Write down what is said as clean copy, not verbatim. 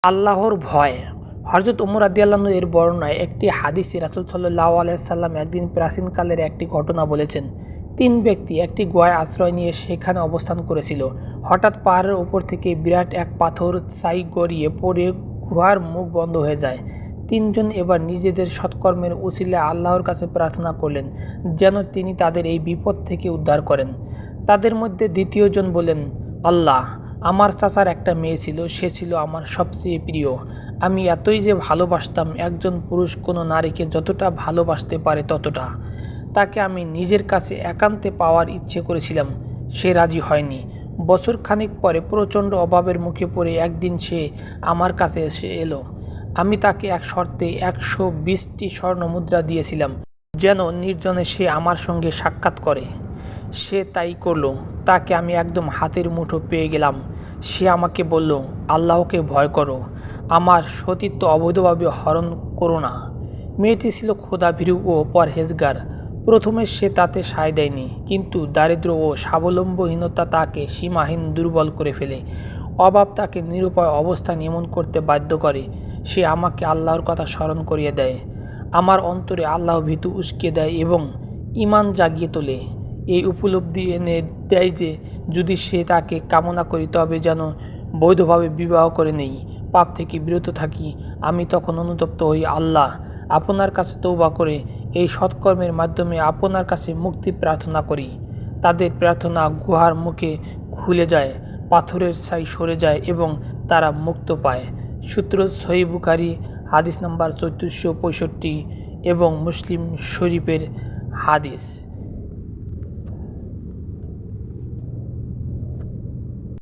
আল্লাহর ভয়। হযরত ওমর রাদিয়াল্লাহু এর বর্ণনায় একটি হাদিসে রাসূল সাল্লাল্লাহু আলাইহি সাল্লাম একদিন প্রাচীনকালের একটি ঘটনা বলেছেন। 3 ব্যক্তি একটি গুহায় আশ্রয় নিয়ে সেখানে অবস্থান করেছিল। হঠাৎ পাহাড়ের উপর থেকে বিরাট এক পাথর ছাই গড়িয়ে পড়ে গুহার মুখ বন্ধ হয়ে যায়। 3 জন এবার নিজেদের সৎকর্মের উসিলায় আল্লাহর কাছে প্রার্থনা করলেন যেন তিনি তাদের এই বিপদ থেকে উদ্ধার করেন। তাদের মধ্যে দ্বিতীয় জন বললেন, আল্লাহ, আমার চাচার একটা মেয়ে ছিল, সে ছিল আমার সবচেয়ে প্রিয়। আমি এতই যে ভালোবাসতাম, একজন পুরুষ কোনো নারীকে যতটা ভালোবাসতে পারে ততটা। তাকে আমি নিজের কাছে একান্তে পাওয়ার ইচ্ছে করেছিলাম, সে রাজি হয়নি। বছর খানিক পরে প্রচণ্ড অভাবের মুখে পড়ে একদিন সে আমার কাছে এসে এলো। আমি তাকে এক শর্তে 120টি স্বর্ণমুদ্রা দিয়েছিলাম যেন নির্জনে সে আমার সঙ্গে সাক্ষাৎ করে। সে তাই করলো। তাকে আমি একদম হাতের মুঠো পেয়ে গেলাম। সে আমাকে বলল, আল্লাহকে ভয় করো, আমার সতীত্ব অবৈধভাবে হরণ করো না। মেয়েটি ছিল খোদাভীরু ও পরহেজগার। প্রথমে সে তাতে সায় দেয়নি, কিন্তু দারিদ্র্য ও স্বাবলম্বহীনতা তাকে সীমাহীন দুর্বল করে ফেলে। অভাব তাকে নিরুপায় অবস্থান এমন করতে বাধ্য করে। সে আমাকে আল্লাহর কথা স্মরণ করিয়ে দেয়, আমার অন্তরে আল্লাহ ভীতু উস্কে দেয় এবং ঈমান জাগিয়ে তোলে। এই উপলব্ধি এনে দেয় যে যদি সে তাকে কামনা করি তবে যেন বৈধভাবে বিবাহ করে নেই, পাপ থেকে বিরত থাকি। আমি তখন অনুতপ্ত হই, আল্লাহ, আপনার কাছে তওবা করে এই সৎকর্মের মাধ্যমে আপনার কাছে মুক্তি প্রার্থনা করি। তাদের প্রার্থনা গুহার মুখে খুলে যায়, পাথরের ছাই সরে যায় এবং তারা মুক্ত পায়। সূত্র সহিহ বুখারী, হাদিস নাম্বার 3465 এবং মুসলিম শরীফের হাদিস।